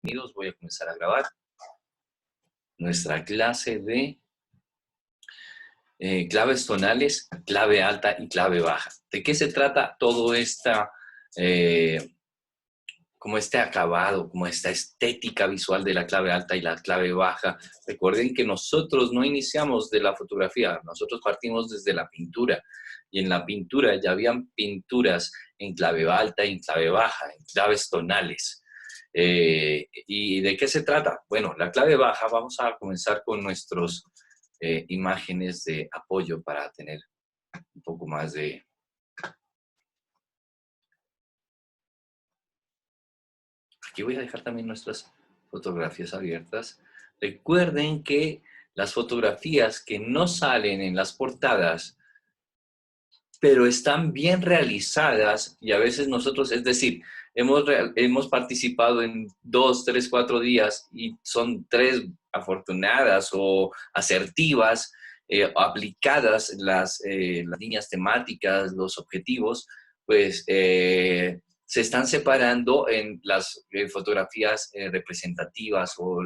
Bienvenidos, voy a comenzar a grabar nuestra clase de claves tonales, clave alta y clave baja. ¿De qué se trata todo como este acabado, como esta estética visual de la clave alta y la clave baja? Recuerden que nosotros no iniciamos de la fotografía, nosotros partimos desde la pintura. Y en la pintura ya habían pinturas en clave alta y en clave baja, en claves tonales. ¿Y de qué se trata? Bueno, la clave baja, vamos a comenzar con nuestras imágenes de apoyo para tener un poco más de... Aquí voy a dejar también nuestras fotografías abiertas. Recuerden que las fotografías que no salen en las portadas, pero están bien realizadas, y a veces nosotros, es decir, hemos participado en 2, 3, 4 días y son 3 afortunadas o asertivas, aplicadas las líneas temáticas, los objetivos, pues se están separando en las fotografías representativas o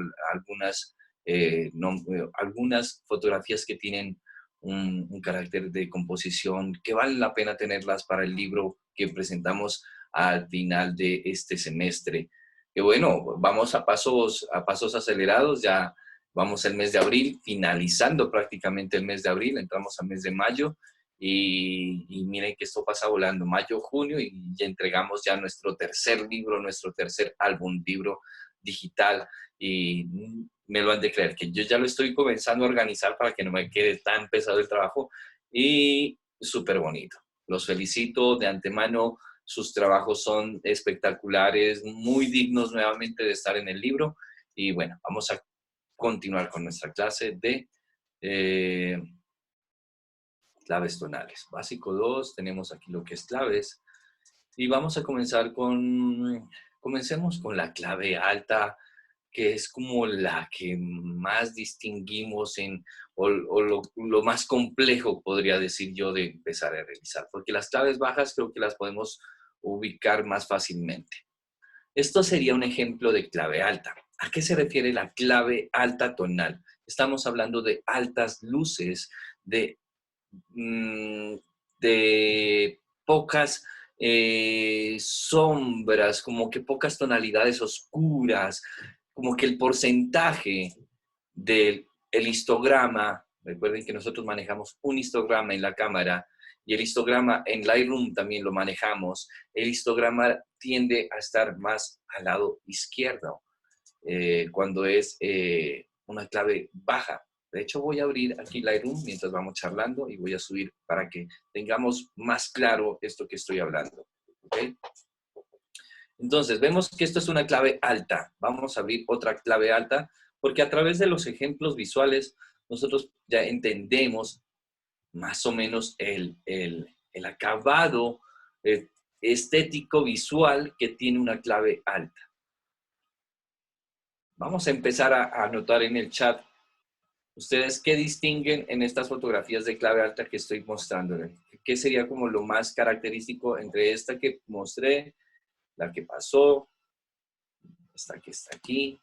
algunas fotografías que tienen un carácter de composición que vale la pena tenerlas para el libro que presentamos al final de este semestre. Que bueno, vamos a pasos acelerados, ya vamos el mes de abril, finalizando prácticamente el mes de abril, entramos al mes de mayo y miren que esto pasa volando, mayo, junio, y ya entregamos ya nuestro tercer libro, nuestro tercer álbum, libro digital, y me lo han de creer, que yo ya lo estoy comenzando a organizar para que no me quede tan pesado el trabajo y súper bonito. Los felicito de antemano, sus trabajos son espectaculares, muy dignos nuevamente de estar en el libro y bueno, vamos a continuar con nuestra clase de claves tonales. Básico 2, tenemos aquí lo que es claves y vamos a comenzar comencemos con la clave alta, que es como la que más distinguimos o lo más complejo, podría decir yo, de empezar a realizar, porque las claves bajas creo que las podemos ubicar más fácilmente. Esto sería un ejemplo de clave alta. ¿A qué se refiere la clave alta tonal? Estamos hablando de altas luces, de, de pocas sombras, como que pocas tonalidades oscuras, como que el porcentaje del histograma, recuerden que nosotros manejamos un histograma en la cámara y el histograma en Lightroom también lo manejamos, el histograma tiende a estar más al lado izquierdo cuando es una clave baja. De hecho, voy a abrir aquí Lightroom mientras vamos charlando y voy a subir para que tengamos más claro esto que estoy hablando. ¿Okay? Entonces, vemos que esto es una clave alta. Vamos a abrir otra clave alta porque a través de los ejemplos visuales nosotros ya entendemos más o menos el acabado estético visual que tiene una clave alta. Vamos a empezar a anotar en el chat. ¿Ustedes qué distinguen en estas fotografías de clave alta que estoy mostrándoles? ¿Qué sería como lo más característico entre esta que mostré, la que pasó, esta que está aquí?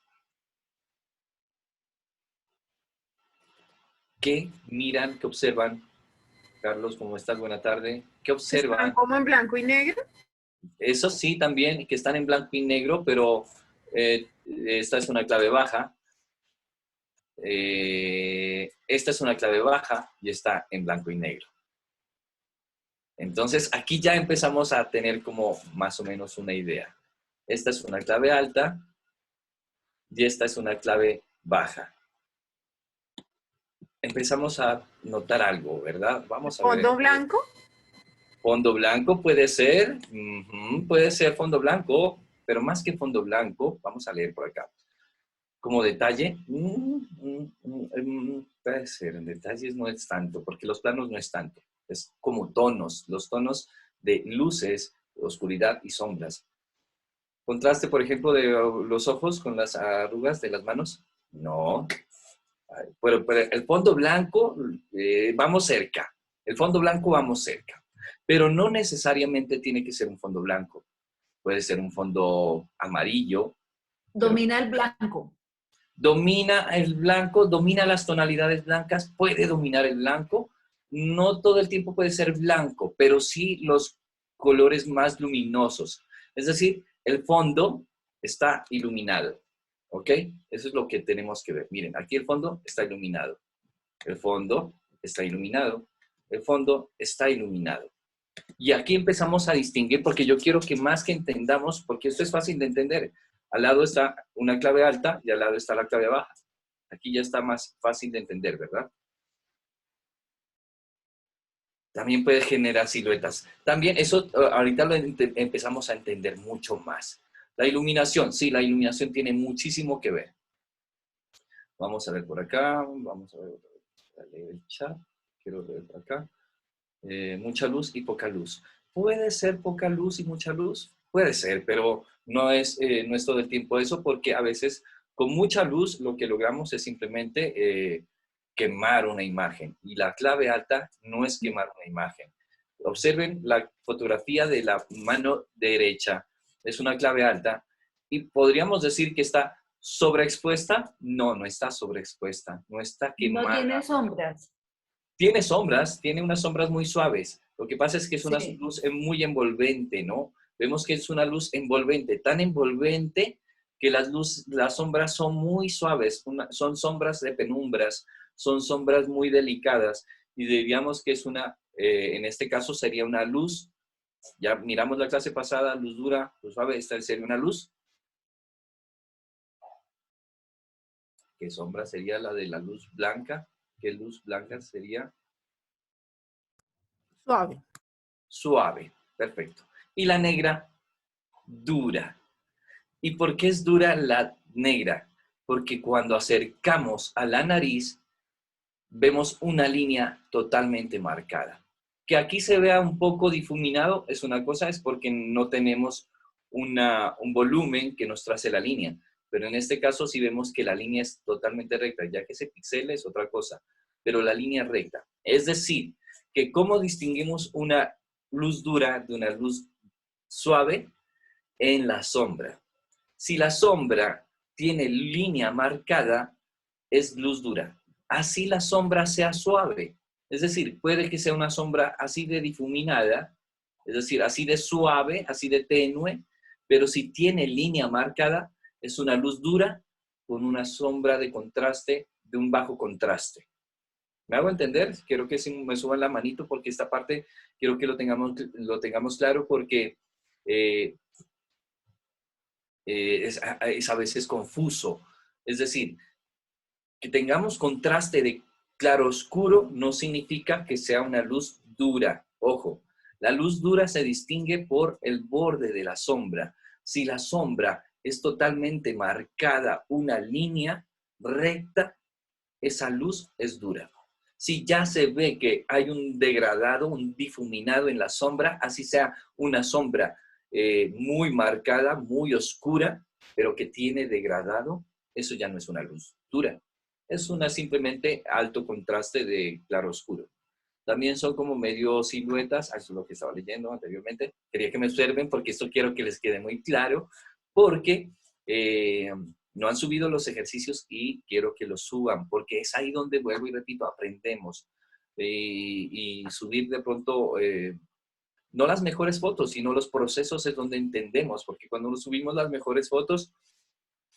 ¿Qué miran, qué observan? Carlos, ¿cómo estás? Buena tarde. ¿Qué observan? ¿Están como en blanco y negro? Eso sí, también, que están en blanco y negro, pero esta es una clave baja. Esta es una clave baja y está en blanco y negro. Entonces, aquí ya empezamos a tener como más o menos una idea. Esta es una clave alta y esta es una clave baja. Empezamos a notar algo, ¿verdad? Vamos a ver. ¿Fondo blanco? Fondo blanco puede ser fondo blanco, pero más que fondo blanco, vamos a leer por acá. Como detalle, puede ser, en detalles no es tanto, porque los planos no es tanto. Es como tonos, los tonos de luces, oscuridad y sombras. ¿Contraste, por ejemplo, de los ojos con las arrugas de las manos? No. Pero el fondo blanco, vamos cerca. El fondo blanco vamos cerca. Pero no necesariamente tiene que ser un fondo blanco. Puede ser un fondo amarillo, Pero Domina el blanco. domina el blanco, domina las tonalidades blancas, puede dominar el blanco. No todo el tiempo puede ser blanco, pero sí los colores más luminosos. Es decir, el fondo está iluminado. ¿Ok? Eso es lo que tenemos que ver. Miren, aquí el fondo está iluminado. El fondo está iluminado. El fondo está iluminado. Y aquí empezamos a distinguir, porque yo quiero que más que entendamos, porque esto es fácil de entender. Al lado está una clave alta y al lado está la clave baja. Aquí ya está más fácil de entender, ¿verdad? También puede generar siluetas. También eso ahorita lo empezamos a entender mucho más. La iluminación, sí, la iluminación tiene muchísimo que ver. Vamos a ver por acá, vamos a ver el chat, quiero ver por acá. Mucha luz y poca luz. ¿Puede ser poca luz y mucha luz? Puede ser, pero no es todo el tiempo eso, porque a veces con mucha luz lo que logramos es simplemente quemar una imagen. Y la clave alta no es quemar una imagen. Observen la fotografía de la mano derecha. Es una clave alta. Y podríamos decir que está sobreexpuesta. No, no está sobreexpuesta. No está No tiene quemada. sombras. Tiene sombras, tiene unas sombras muy suaves. Lo que pasa es que es una Sí. luz muy envolvente, ¿no? Vemos que es una luz envolvente, tan envolvente que las sombras son muy suaves, son sombras de penumbras, son sombras muy delicadas y diríamos que es en este caso sería una luz, ya miramos la clase pasada, luz dura, luz suave, esta sería una luz. ¿Qué sombra sería la de la luz blanca? ¿Qué luz blanca sería? Suave. Suave, perfecto. Y la negra, dura. ¿Y por qué es dura la negra? Porque cuando acercamos a la nariz, vemos una línea totalmente marcada. Que aquí se vea un poco difuminado es una cosa, es porque no tenemos un volumen que nos trace la línea. Pero en este caso sí vemos que la línea es totalmente recta, ya que ese píxel es otra cosa, pero la línea es recta. Es decir, que cómo distinguimos una luz dura de una luz suave en la sombra. Si la sombra tiene línea marcada, es luz dura. Así la sombra sea suave. Es decir, puede que sea una sombra así de difuminada, es decir, así de suave, así de tenue, pero si tiene línea marcada, es una luz dura con una sombra de contraste, de un bajo contraste. ¿Me hago entender? Quiero que me suban la manito porque esta parte quiero que lo tengamos claro porque eh, es a veces confuso. Es decir, que tengamos contraste de claro oscuro no significa que sea una luz dura. Ojo, la luz dura se distingue por el borde de la sombra. Si la sombra es totalmente marcada, una línea recta, esa luz es dura. Si ya se ve que hay un degradado, un difuminado en la sombra, así sea una sombra muy marcada, muy oscura, pero que tiene degradado, eso ya no es una luz dura. Es una simplemente alto contraste de claro oscuro. También son como medio siluetas, eso es lo que estaba leyendo anteriormente. Quería que me observen porque esto quiero que les quede muy claro, porque no han subido los ejercicios y quiero que los suban, porque es ahí donde, vuelvo y repito, aprendemos. Y subir de pronto, no las mejores fotos, sino los procesos es donde entendemos, porque cuando subimos las mejores fotos,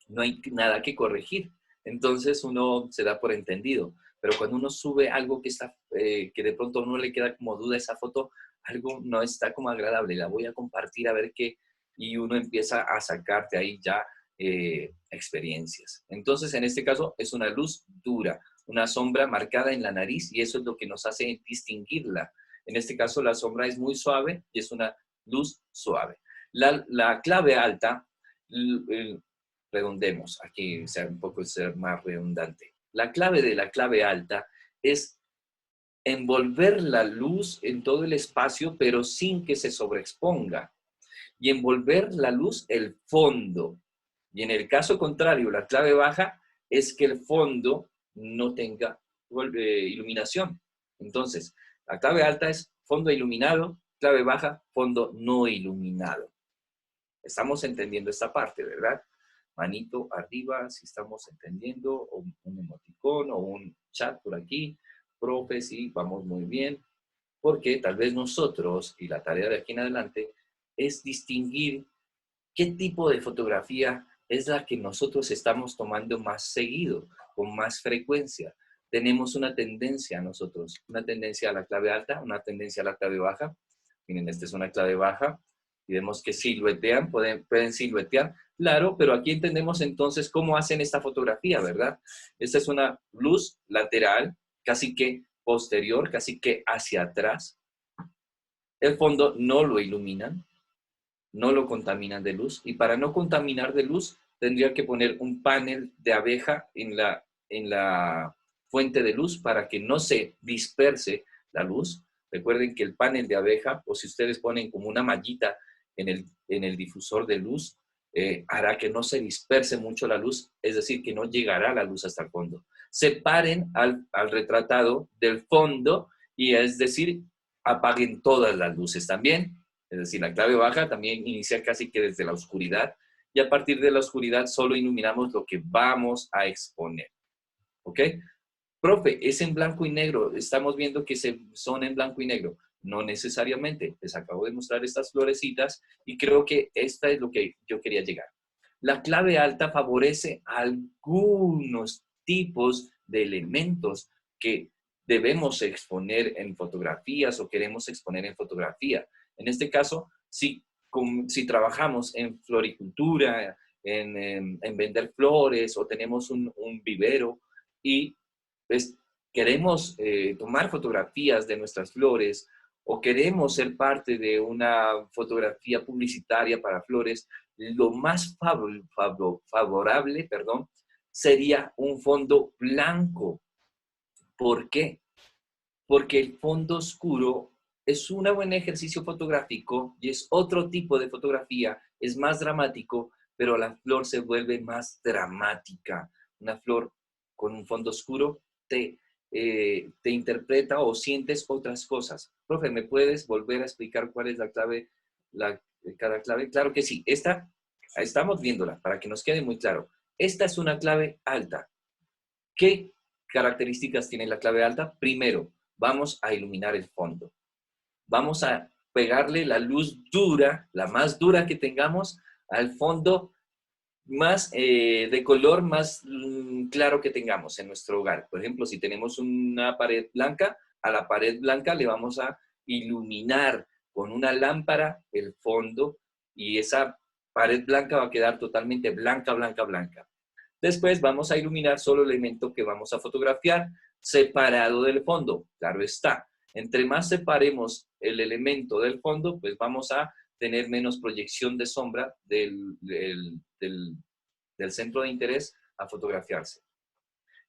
no hay nada que corregir. Entonces uno se da por entendido. Pero cuando uno sube algo que de pronto no le queda como duda esa foto, algo no está como agradable, la voy a compartir a ver qué, y uno empieza a sacarte ahí ya experiencias. Entonces, en este caso, es una luz dura, una sombra marcada en la nariz, y eso es lo que nos hace distinguirla. En este caso, la sombra es muy suave y es una luz suave. La clave alta, redondemos, aquí sea un poco ser más redundante. La clave de la clave alta es envolver la luz en todo el espacio, pero sin que se sobreexponga. Y envolver la luz el fondo. Y en el caso contrario, la clave baja es que el fondo no tenga iluminación. Entonces, la clave alta es fondo iluminado, clave baja, fondo no iluminado. Estamos entendiendo esta parte, ¿verdad? manito arriba si estamos entendiendo, o un emoticón o un chat por aquí. Profe, sí, vamos muy bien. Porque tal vez nosotros, y la tarea de aquí en adelante, es distinguir qué tipo de fotografía es la que nosotros estamos tomando más seguido, con más frecuencia. Tenemos una tendencia nosotros, una tendencia a la clave alta, una tendencia a la clave baja. Miren, esta es una clave baja. Y vemos que siluetean, pueden siluetear. Claro, pero aquí entendemos entonces cómo hacen esta fotografía, ¿verdad? Esta es una luz lateral, casi que posterior, casi que hacia atrás. El fondo no lo iluminan, no lo contaminan de luz, y para no contaminar de luz tendría que poner un panel de abeja en la fuente de luz para que no se disperse la luz. Recuerden que el panel de abeja, o si ustedes ponen como una mallita en el difusor de luz, hará que no se disperse mucho la luz, es decir, que no llegará la luz hasta el fondo. Separen al retratado del fondo, y es decir, apaguen todas las luces también. Es decir, la clave baja también inicia casi que desde la oscuridad, y a partir de la oscuridad solo iluminamos lo que vamos a exponer. ¿Ok? Profe, es en blanco y negro. Estamos viendo que son en blanco y negro. No necesariamente. Les acabo de mostrar estas florecitas y creo que esta es lo que yo quería llegar. La clave alta favorece algunos tipos de elementos que debemos exponer en fotografías o queremos exponer en fotografía. En este caso, si trabajamos en floricultura, en vender flores, o tenemos un vivero y pues, queremos tomar fotografías de nuestras flores, o queremos ser parte de una fotografía publicitaria para flores, lo más favorable, perdón, sería un fondo blanco. ¿Por qué? Porque el fondo oscuro es un buen ejercicio fotográfico y es otro tipo de fotografía, es más dramático, pero la flor se vuelve más dramática. Una flor con un fondo oscuro te interpreta o sientes otras cosas. Profe, ¿me puedes volver a explicar cuál es la clave, cada clave? Claro que sí. Esta, estamos viéndola para que nos quede muy claro. Esta es una clave alta. ¿Qué características tiene la clave alta? Primero, vamos a iluminar el fondo. Vamos a pegarle la luz dura, la más dura que tengamos, al fondo más de color más claro que tengamos en nuestro hogar. Por ejemplo, si tenemos una pared blanca, a la pared blanca le vamos a iluminar con una lámpara el fondo, y esa pared blanca va a quedar totalmente blanca, blanca, blanca. Después vamos a iluminar solo el elemento que vamos a fotografiar, separado del fondo. Claro está. Entre más separemos el elemento del fondo, pues vamos a tener menos proyección de sombra del centro de interés a fotografiarse.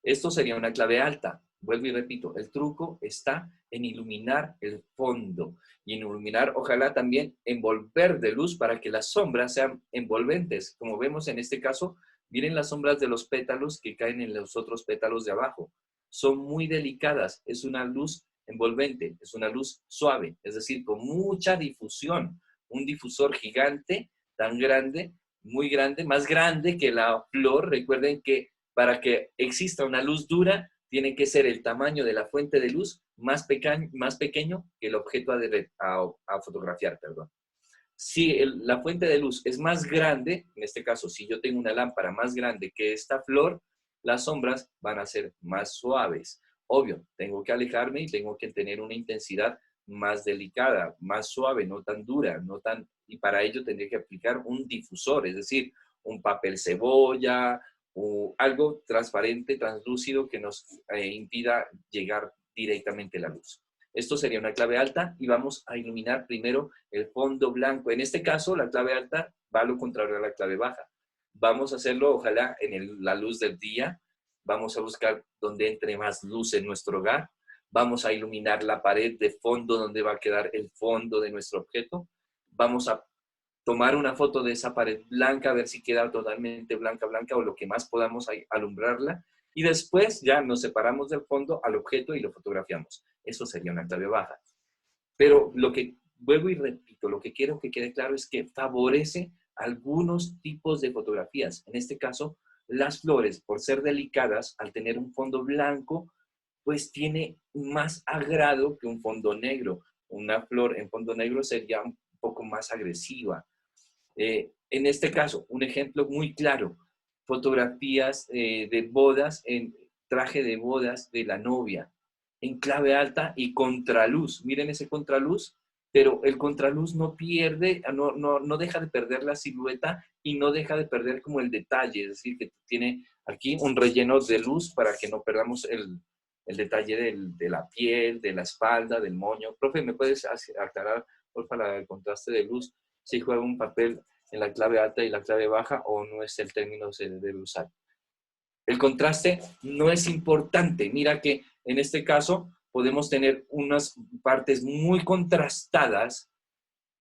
Esto sería una clave alta. Vuelvo y repito, el truco está en iluminar el fondo y en iluminar, ojalá también envolver de luz para que las sombras sean envolventes. Como vemos en este caso, miren las sombras de los pétalos que caen en los otros pétalos de abajo. Son muy delicadas, es una luz envolvente, es una luz suave, es decir, con mucha difusión. Un difusor gigante, tan grande, muy grande, más grande que la flor. Recuerden que para que exista una luz dura, tiene que ser el tamaño de la fuente de luz más pequeño que el objeto a fotografiar, perdón. Si la fuente de luz es más grande, en este caso, si yo tengo una lámpara más grande que esta flor, las sombras van a ser más suaves. Obvio, tengo que alejarme y tengo que tener una intensidad más delicada, más suave, no tan dura, y para ello tendré que aplicar un difusor, es decir, un papel cebolla o algo transparente, translúcido, que nos impida llegar directamente la luz. Esto sería una clave alta, y vamos a iluminar primero el fondo blanco. En este caso, la clave alta va a lo contrario a la clave baja. Vamos a hacerlo, ojalá, en la luz del día. Vamos a buscar donde entre más luz en nuestro hogar. Vamos a iluminar la pared de fondo donde va a quedar el fondo de nuestro objeto. Vamos a tomar una foto de esa pared blanca, a ver si queda totalmente blanca, blanca, o lo que más podamos alumbrarla. Y después ya nos separamos del fondo al objeto y lo fotografiamos. Eso sería una clave baja. Pero lo que, vuelvo y repito, lo que quiero que quede claro es que favorece algunos tipos de fotografías. En este caso, las flores, por ser delicadas, al tener un fondo blanco, pues tiene más agrado que un fondo negro. Una flor en fondo negro sería un poco más agresiva. En este caso, un ejemplo muy claro, fotografías de bodas, en traje de bodas de la novia, en clave alta y contraluz. Miren ese contraluz, pero el contraluz no pierde, no deja de perder la silueta y no deja de perder como el detalle, es decir, que tiene aquí un relleno de luz para que no perdamos el detalle de la piel, de la espalda, del moño. Profe, ¿me puedes aclarar, por favor, el contraste de luz? Si juega un papel en la clave alta y la clave baja o no es el término que se debe usar. El contraste no es importante. Mira que en este caso podemos tener unas partes muy contrastadas,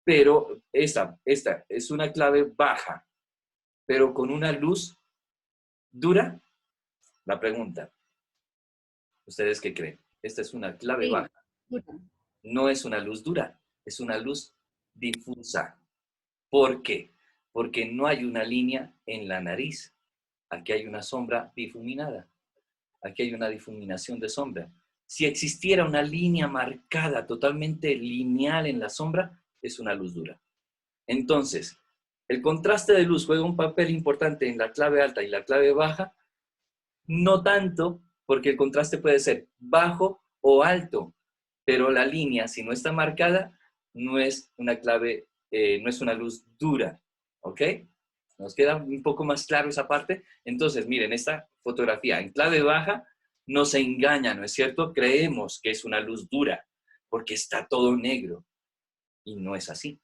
pero esta es una clave baja, pero con una luz dura. La pregunta, ¿ustedes qué creen? Esta es una clave Sí, baja. No es una luz dura, es una luz difusa. ¿Por qué? Porque no hay una línea en la nariz. Aquí hay una sombra difuminada. Aquí hay una difuminación de sombra. Si existiera una línea marcada, totalmente lineal en la sombra, es una luz dura. Entonces, el contraste de luz juega un papel importante en la clave alta y la clave baja, no tanto porque el contraste puede ser bajo o alto, pero la línea, si no está marcada, no es una clave, no es una luz dura, ¿ok? ¿Nos queda un poco más claro esa parte? Entonces, miren, esta fotografía en clave baja nos engaña, ¿no es cierto? Creemos que es una luz dura porque está todo negro y no es así.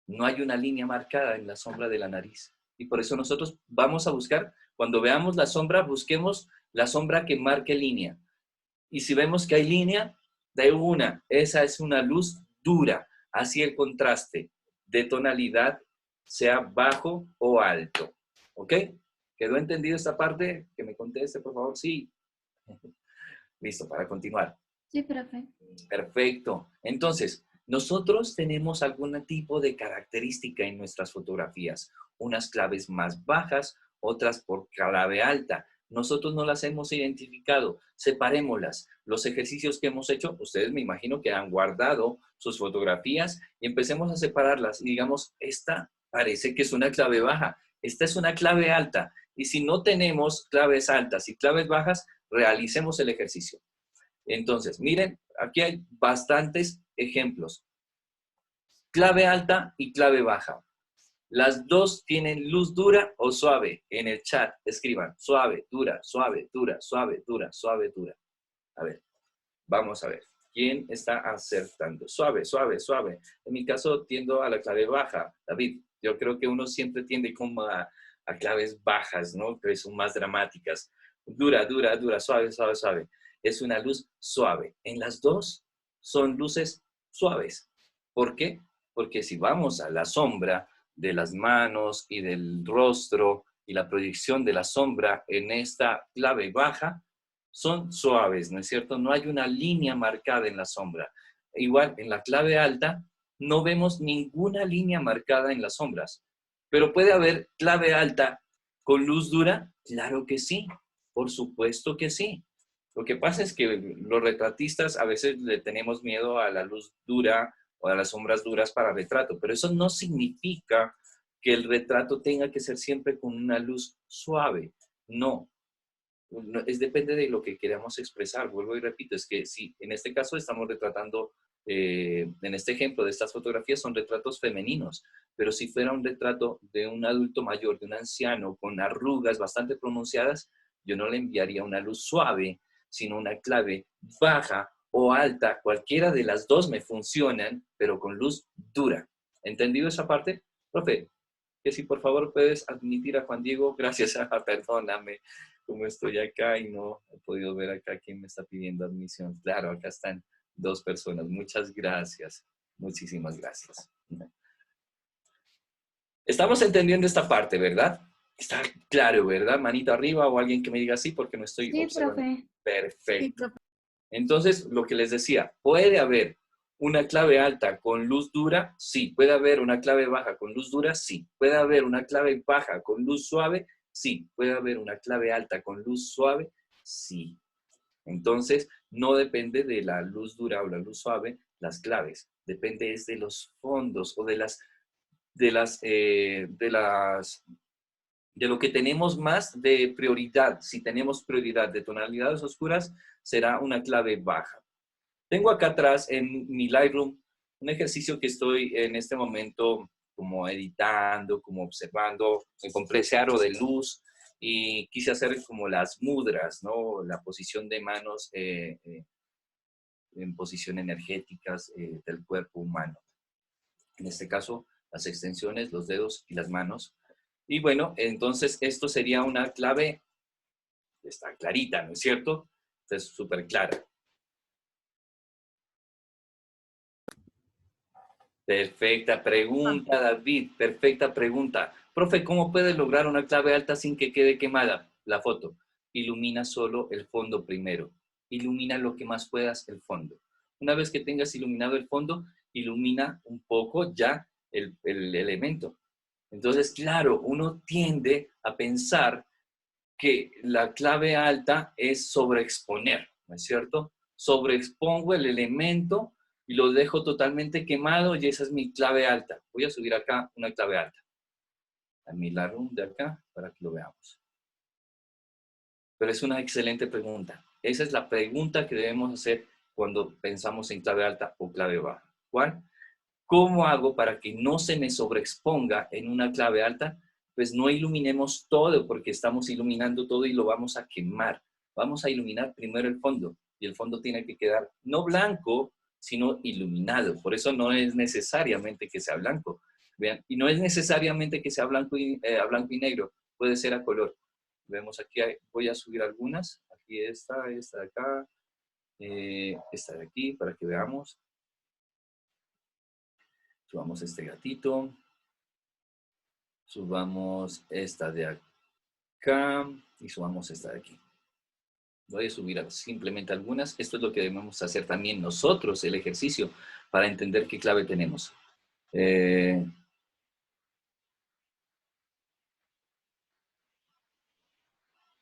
No hay una línea marcada en la sombra de la nariz. Y por eso nosotros vamos a buscar, cuando veamos la sombra, busquemos la sombra que marque línea. Y si vemos que hay línea, de una, esa es una luz dura. Así el contraste de tonalidad sea bajo o alto. ¿Ok? ¿Quedó entendido esta parte? Que me conteste, por favor. Sí. Listo, para continuar. Sí, profe. Perfecto. Entonces, nosotros tenemos algún tipo de característica en nuestras fotografías, unas claves más bajas, otras por clave alta. Nosotros no las hemos identificado, separémoslas. Los ejercicios que hemos hecho, ustedes me imagino que han guardado sus fotografías y empecemos a separarlas. Y digamos, esta parece que es una clave baja, esta es una clave alta. Y si no tenemos claves altas y claves bajas, realicemos el ejercicio. Entonces, miren, aquí hay bastantes ejemplos. Clave alta y clave baja. Las dos tienen luz dura o suave. En el chat escriban suave, dura, suave, dura, suave, dura, suave, dura. A ver, vamos a ver. ¿Quién está acertando? Suave, suave, suave. En mi caso tiendo a la clave baja. David, yo creo que uno siempre tiende como a claves bajas, ¿no? Que son más dramáticas. Dura, dura, dura, suave, suave, suave. Es una luz suave. En las dos son luces suaves. ¿Por qué? Porque si vamos a la sombra de las manos y del rostro y la proyección de la sombra en esta clave baja, son suaves, ¿no es cierto? No hay una línea marcada en la sombra. Igual, en la clave alta, no vemos ninguna línea marcada en las sombras. Pero puede haber clave alta con luz dura, claro que sí, por supuesto que sí. Lo que pasa es que los retratistas a veces le tenemos miedo a la luz dura o a las sombras duras para retrato, pero eso no significa que el retrato tenga que ser siempre con una luz suave. No, depende de lo que queramos expresar. Vuelvo y repito, es que si en este caso estamos retratando, en este ejemplo de estas fotografías son retratos femeninos, pero si fuera un retrato de un adulto mayor, de un anciano con arrugas bastante pronunciadas, yo no le enviaría una luz suave, sino una clave baja o alta. Cualquiera de las dos me funcionan, pero con luz dura. ¿Entendido esa parte? Profe, que si por favor puedes admitir a Juan Diego, gracias, perdóname, como estoy acá y no he podido ver acá quién me está pidiendo admisión. Claro, acá están dos personas. Muchas gracias. Muchísimas gracias. Estamos entendiendo esta parte, ¿verdad? Está claro, ¿verdad? Manito arriba o alguien que me diga sí porque no estoy Sí, observando. profe. Sí, Perfecto. profe. Entonces, lo que les decía, puede haber ¿Una clave alta con luz dura? Sí. ¿Puede haber una clave baja con luz dura? Sí. ¿Puede haber una clave baja con luz suave? Sí. ¿Puede haber una clave alta con luz suave? Sí. Entonces, no depende de la luz dura o la luz suave, las claves. Depende es de los fondos o de lo que tenemos más de prioridad. Si tenemos prioridad de tonalidades oscuras, será una clave baja. Tengo acá atrás en mi Lightroom un ejercicio que estoy en este momento como editando, como observando. Me compré ese aro de luz y quise hacer como las mudras, ¿no? La posición de manos en posición energéticas del cuerpo humano. En este caso, las extensiones, los dedos y las manos. Y bueno, entonces esto sería una clave, está clarita, ¿no es cierto? Es súper clara. Perfecta pregunta, David. Perfecta pregunta. Profe, ¿cómo puedes lograr una clave alta sin que quede quemada la foto? Ilumina solo el fondo primero. Ilumina lo que más puedas el fondo. Una vez que tengas iluminado el fondo, ilumina un poco ya el elemento. Entonces, claro, uno tiende a pensar que la clave alta es sobreexponer, ¿no es cierto? Sobreexpongo el elemento y lo dejo totalmente quemado y esa es mi clave alta. Voy a subir acá una clave alta. A mi Lightroom de acá para que lo veamos. Pero es una excelente pregunta. Esa es la pregunta que debemos hacer cuando pensamos en clave alta o clave baja. ¿Cuál? ¿Cómo hago para que no se me sobreexponga en una clave alta? Pues no iluminemos todo porque estamos iluminando todo y lo vamos a quemar. Vamos a iluminar primero el fondo y el fondo tiene que quedar no blanco, sino iluminado. Por eso no es necesariamente que sea blanco. Vean, y no es necesariamente que sea a blanco y negro, puede ser a color. Vemos aquí, voy a subir algunas. Aquí esta de acá, esta de aquí para que veamos. Subamos este gatito. Subamos esta de acá y subamos esta de aquí. Voy a subir simplemente algunas. Esto es lo que debemos hacer también nosotros, el ejercicio, para entender qué clave tenemos.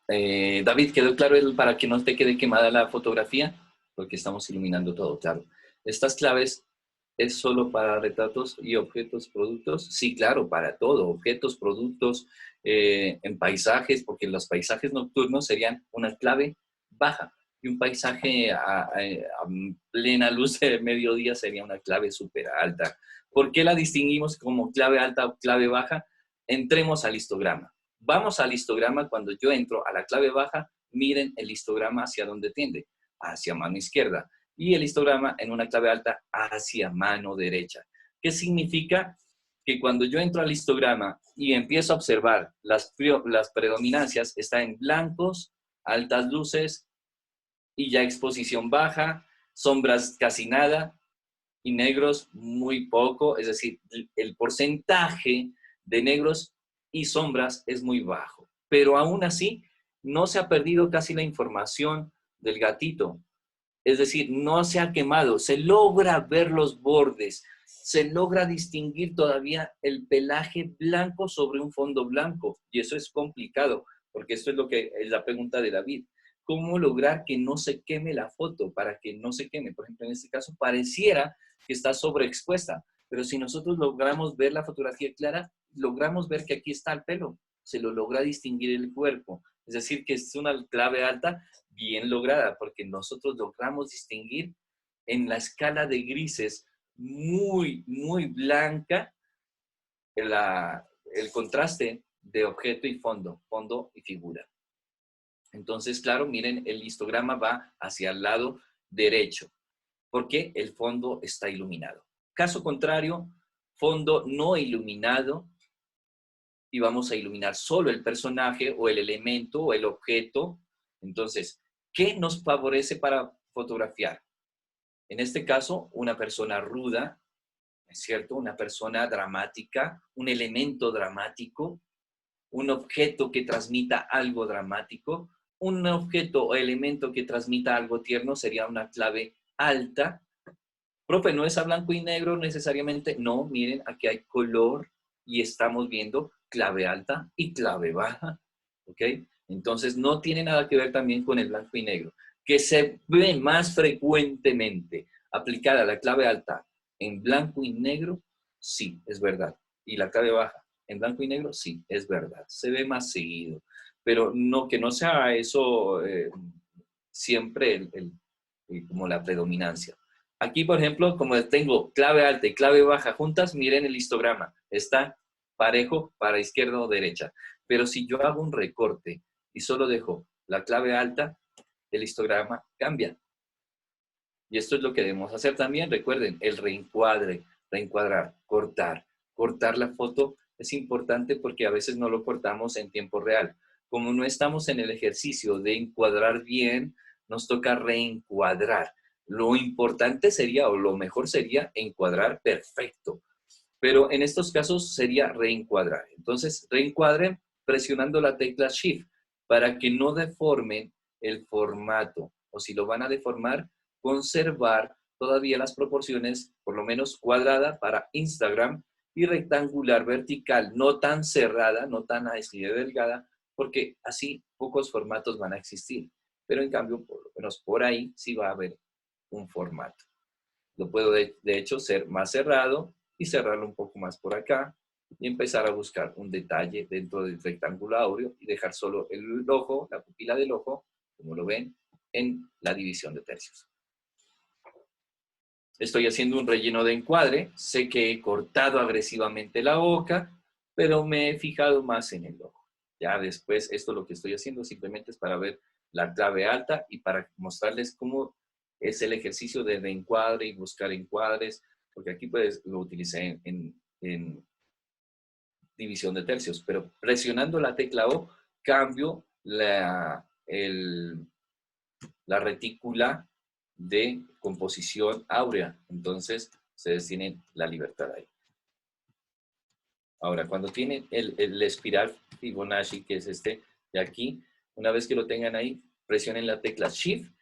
David, ¿quedó claro para que no te quede quemada la fotografía? Porque estamos iluminando todo, claro. Estas claves es solo para retratos y objetos, productos. Sí, claro, para todo, objetos, productos, en paisajes, porque los paisajes nocturnos serían una clave baja y un paisaje a plena luz de mediodía sería una clave súper alta. ¿Por qué la distinguimos como clave alta o clave baja? Entremos al histograma. Vamos al histograma. Cuando yo entro a la clave baja, miren el histograma hacia dónde tiende, hacia mano izquierda. Y el histograma en una clave alta hacia mano derecha. ¿Qué significa? Que cuando yo entro al histograma y empiezo a observar las predominancias, está en blancos, altas luces y ya exposición baja, sombras casi nada y negros muy poco, es decir, el porcentaje de negros y sombras es muy bajo. Pero aún así, no se ha perdido casi la información del gatito. Es decir, no se ha quemado, se logra ver los bordes, se logra distinguir todavía el pelaje blanco sobre un fondo blanco. Y eso es complicado, porque esto es lo que es la pregunta de David. ¿Cómo lograr que no se queme la foto para que no se queme? Por ejemplo, en este caso pareciera que está sobreexpuesta, pero si nosotros logramos ver la fotografía clara, logramos ver que aquí está el pelo, se lo logra distinguir el cuerpo. Es decir, que es una clave alta bien lograda, porque nosotros logramos distinguir en la escala de grises muy, muy blanca el contraste de objeto y fondo y figura. Entonces, claro, miren, el histograma va hacia el lado derecho, porque el fondo está iluminado. Caso contrario, fondo no iluminado, y vamos a iluminar solo el personaje o el elemento o el objeto. Entonces, ¿qué nos favorece para fotografiar? En este caso, una persona ruda, ¿es cierto? Una persona dramática, un elemento dramático, un objeto que transmita algo dramático, un objeto o elemento que transmita algo tierno sería una clave alta, Profe, ¿no es a blanco y negro necesariamente? No, miren, aquí hay color y estamos viendo clave alta y clave baja, ¿ok? Entonces no tiene nada que ver también con el blanco y negro, que se ve más frecuentemente aplicada la clave alta en blanco y negro, sí, es verdad. Y la clave baja en blanco y negro, sí, es verdad. Se ve más seguido, pero no que no sea eso siempre como la predominancia. Aquí, por ejemplo, como tengo clave alta y clave baja juntas, miren el histograma. Está parejo para izquierda o derecha. Pero si yo hago un recorte y solo dejo la clave alta, el histograma cambia. Y esto es lo que debemos hacer también. Recuerden, el reencuadre, reencuadrar, cortar. Cortar la foto es importante porque a veces no lo cortamos en tiempo real. Como no estamos en el ejercicio de encuadrar bien, nos toca reencuadrar. Lo importante sería, o lo mejor sería, encuadrar perfecto. Pero en estos casos sería reencuadrar. Entonces, reencuadren presionando la tecla Shift para que no deformen el formato. O si lo van a deformar, conservar todavía las proporciones, por lo menos cuadrada para Instagram y rectangular vertical, no tan cerrada, no tan así de delgada, porque así pocos formatos van a existir. Pero en cambio, por lo menos por ahí sí va a haber un formato. Lo puedo de hecho ser más cerrado y cerrarlo un poco más por acá y empezar a buscar un detalle dentro del rectángulo áureo y dejar solo el ojo, la pupila del ojo, como lo ven, en la división de tercios. Estoy haciendo un relleno de encuadre, sé que he cortado agresivamente la boca, pero me he fijado más en el ojo. Ya después, esto lo que estoy haciendo simplemente es para ver la clave alta y para mostrarles cómo es el ejercicio de reencuadre y buscar encuadres, porque aquí pues lo utilicé en división de tercios, pero presionando la tecla O cambio la retícula de composición áurea. Entonces, ustedes tienen la libertad ahí. Ahora, cuando tienen el espiral Fibonacci, que es este de aquí, una vez que lo tengan ahí, presionen la tecla Shift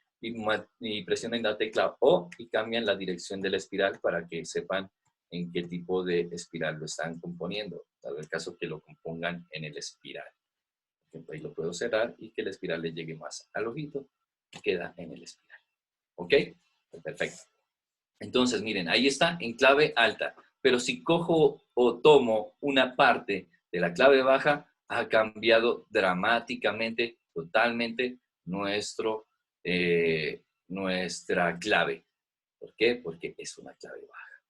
y presionen la tecla O y cambian la dirección de la espiral para que sepan en qué tipo de espiral lo están componiendo, dado el caso que lo compongan en el espiral. Ahí lo puedo cerrar y que el espiral le llegue más al ojito y queda en el espiral. ¿Ok? Perfecto. Entonces, miren, ahí está en clave alta. Pero si cojo o tomo una parte de la clave baja, ha cambiado dramáticamente, totalmente nuestra clave. ¿Por qué? Porque es una clave baja.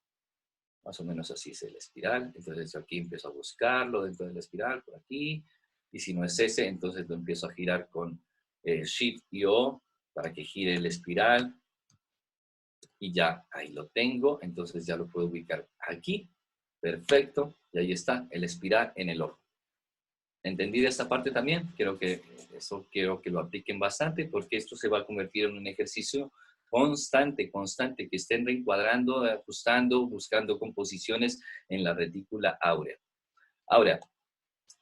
Más o menos así es el espiral. Entonces yo aquí empiezo a buscarlo dentro de la espiral, por aquí. Y si no es ese, entonces lo empiezo a girar con Shift y O para que gire el espiral y ya ahí lo tengo, entonces ya lo puedo ubicar aquí, perfecto, y ahí está el espiral en el ojo. ¿Entendida esta parte también? Quiero que lo apliquen bastante porque esto se va a convertir en un ejercicio constante, que estén reencuadrando, ajustando, buscando composiciones en la retícula áurea. Ahora,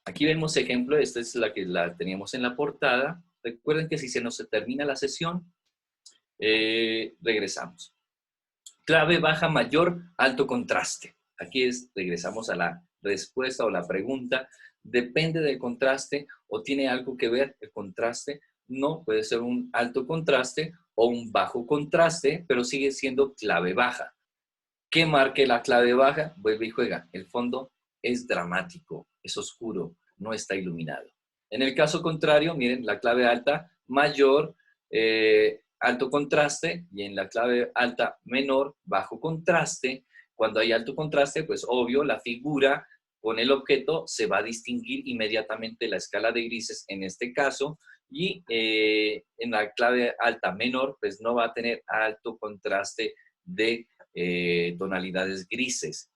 aquí vemos ejemplo, esta es la que la teníamos en la portada. Recuerden que si se nos termina la sesión, regresamos. Clave baja mayor, alto contraste. Aquí regresamos a la respuesta o la pregunta. Depende del contraste o tiene algo que ver el contraste. No, puede ser un alto contraste o un bajo contraste, pero sigue siendo clave baja. ¿Qué marque la clave baja? Vuelve y juega. El fondo es dramático, es oscuro, no está iluminado. En el caso contrario, miren, la clave alta mayor, alto contraste, y en la clave alta menor, bajo contraste. Cuando hay alto contraste, pues obvio, la figura con el objeto se va a distinguir inmediatamente la escala de grises en este caso, y en la clave alta menor, pues no va a tener alto contraste de tonalidades grises.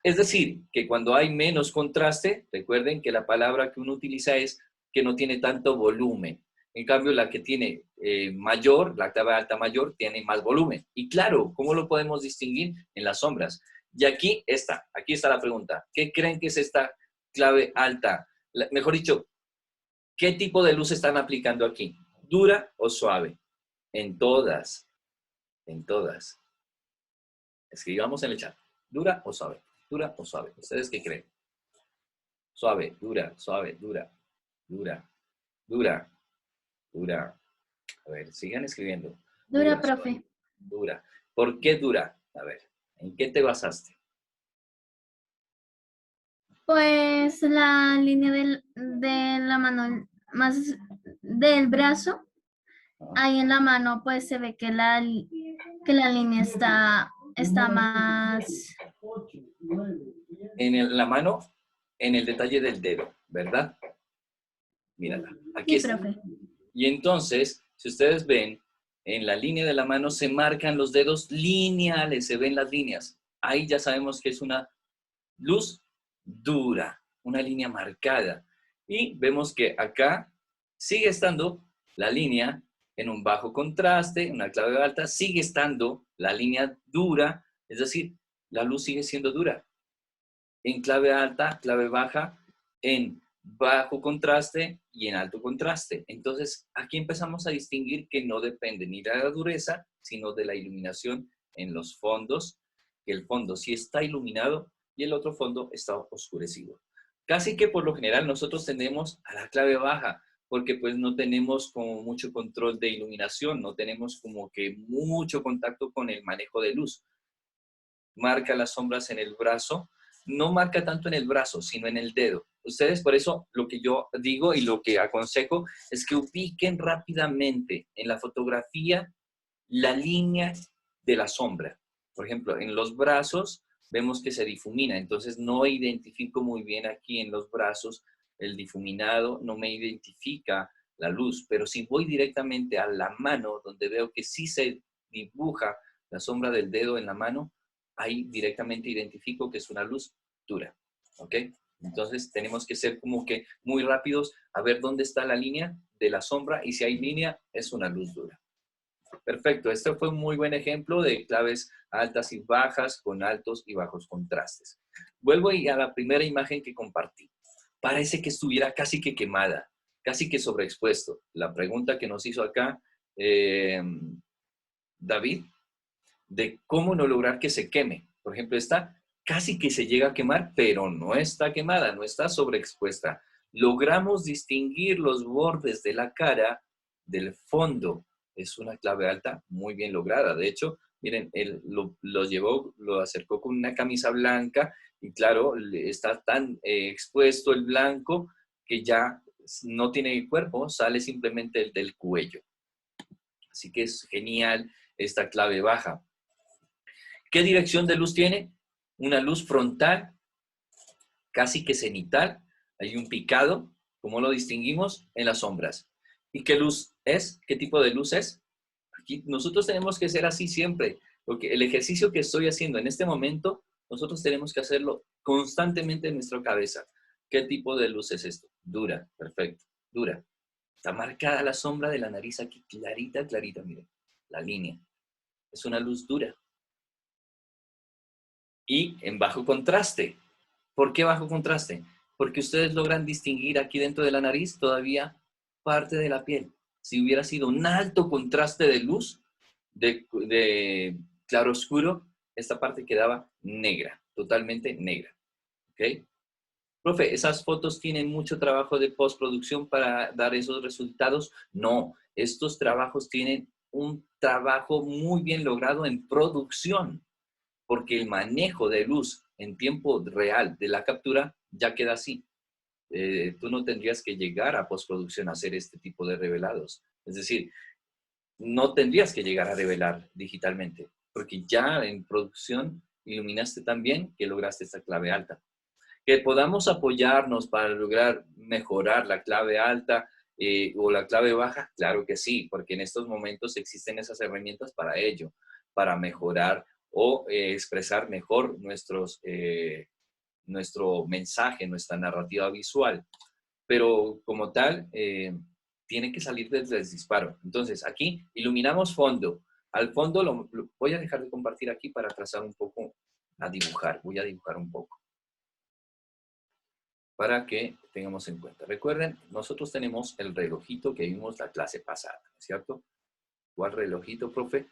Es decir, que cuando hay menos contraste, recuerden que la palabra que uno utiliza es que no tiene tanto volumen. En cambio, la que tiene mayor, la clave alta mayor, tiene más volumen. Y claro, ¿cómo lo podemos distinguir? En las sombras. Y aquí está la pregunta. ¿Qué creen que es esta clave alta? Mejor dicho, ¿qué tipo de luz están aplicando aquí? ¿Dura o suave? En todas, en todas. Escribamos en el chat. ¿Dura o suave? ¿Dura o suave? ¿Ustedes qué creen? Suave, dura, suave, dura, dura, dura, dura. A ver, sigan escribiendo. Dura, Dura, profe. suave, dura. ¿Por qué dura? A ver, ¿en qué te basaste? Pues la línea de la mano más del brazo, Ah, ahí en la mano pues se ve que que la línea está más... la mano, en el detalle del dedo, ¿verdad? Mírala, aquí Sí, está. profe. Y entonces, si ustedes ven, en la línea de la mano se marcan los dedos lineales, se ven las líneas. Ahí ya sabemos que es una luz dura, una línea marcada. Y vemos que acá sigue estando la línea en un bajo contraste, una clave alta, sigue estando la línea dura, es decir, la luz sigue siendo dura. En clave alta, clave baja, en bajo contraste y en alto contraste. Entonces, aquí empezamos a distinguir que no depende ni de la dureza, sino de la iluminación en los fondos, que el fondo sí está iluminado y el otro fondo está oscurecido. Casi que por lo general nosotros tendemos a la clave baja, porque pues no tenemos como mucho control de iluminación, no tenemos como que mucho contacto con el manejo de luz. Marca las sombras en el brazo, no marca tanto en el brazo, sino en el dedo. Ustedes, por eso, lo que yo digo y lo que aconsejo es que ubiquen rápidamente en la fotografía la línea de la sombra. Por ejemplo, en los brazos vemos que se difumina, entonces no identifico muy bien aquí en los brazos el difuminado, no me identifica la luz, pero si voy directamente a la mano, donde veo que sí se dibuja la sombra del dedo en la mano, ahí directamente identifico que es una luz dura, ¿ok? Entonces tenemos que ser como que muy rápidos a ver dónde está la línea de la sombra y si hay línea, es una luz dura. Perfecto, este fue un muy buen ejemplo de claves altas y bajas con altos y bajos contrastes. Vuelvo a la primera imagen que compartí. Parece que estuviera casi que quemada, casi que sobreexpuesto. La pregunta que nos hizo acá David, de cómo no lograr que se queme. Por ejemplo, esta casi que se llega a quemar, pero no está quemada, no está sobreexpuesta. Logramos distinguir los bordes de la cara del fondo. Es una clave alta muy bien lograda. De hecho, miren, él lo llevó, lo acercó con una camisa blanca y claro, está tan expuesto el blanco que ya no tiene cuerpo, sale simplemente el del cuello. Así que es genial esta clave baja. ¿Qué dirección de luz tiene? Una luz frontal, casi que cenital. Hay un picado. ¿Cómo lo distinguimos? En las sombras. ¿Y qué luz es? ¿Qué tipo de luz es? Aquí nosotros tenemos que ser así siempre, porque el ejercicio que estoy haciendo en este momento, nosotros tenemos que hacerlo constantemente en nuestra cabeza. ¿Qué tipo de luz es esto? Dura, perfecto, dura. Está marcada la sombra de la nariz aquí, clarita, clarita, miren, la línea. Es una luz dura. Y en bajo contraste. ¿Por qué bajo contraste? Porque ustedes logran distinguir aquí dentro de la nariz todavía parte de la piel. Si hubiera sido un alto contraste de luz, de claro oscuro, esta parte quedaba negra, totalmente negra. ¿Ok? Profe, ¿esas fotos tienen mucho trabajo de postproducción para dar esos resultados? No, estos trabajos tienen un trabajo muy bien logrado en producción porque el manejo de luz en tiempo real de la captura ya queda así. Tú no tendrías que llegar a postproducción a hacer este tipo de revelados. Es decir, no tendrías que llegar a revelar digitalmente, porque ya en producción iluminaste tan bien que lograste esta clave alta. Que podamos apoyarnos para lograr mejorar la clave alta o la clave baja, claro que sí, porque en estos momentos existen esas herramientas para ello, para mejorar o expresar mejor nuestro mensaje, nuestra narrativa visual. Pero como tal, tiene que salir desde el disparo. Entonces, aquí iluminamos fondo. Al fondo lo voy a dejar de compartir aquí para trazar un poco, a dibujar. Voy a dibujar un poco para que tengamos en cuenta. Recuerden, nosotros tenemos el relojito que vimos la clase pasada, ¿cierto? ¿Cuál relojito, profe?